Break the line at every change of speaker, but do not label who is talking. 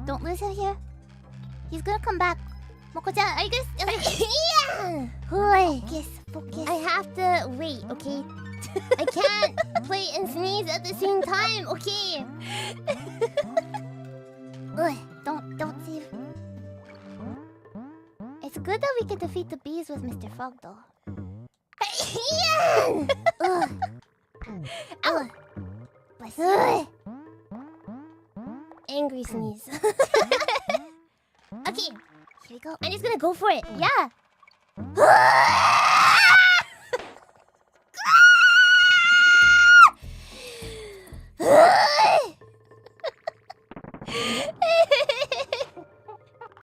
Don't lose him here. He's gonna come back. Moko-chan, are you gonna... Yeah! Focus, focus. I have to wait, okay? I can't play and sneeze at the same time, okay? Ugh, don't save. It's good that we can defeat the bees with Mr. Frog, though. Yeah! Ugh. Ow! Bless you. Angry sneeze. Okay, here we go. I'm just gonna go for it. Yeah.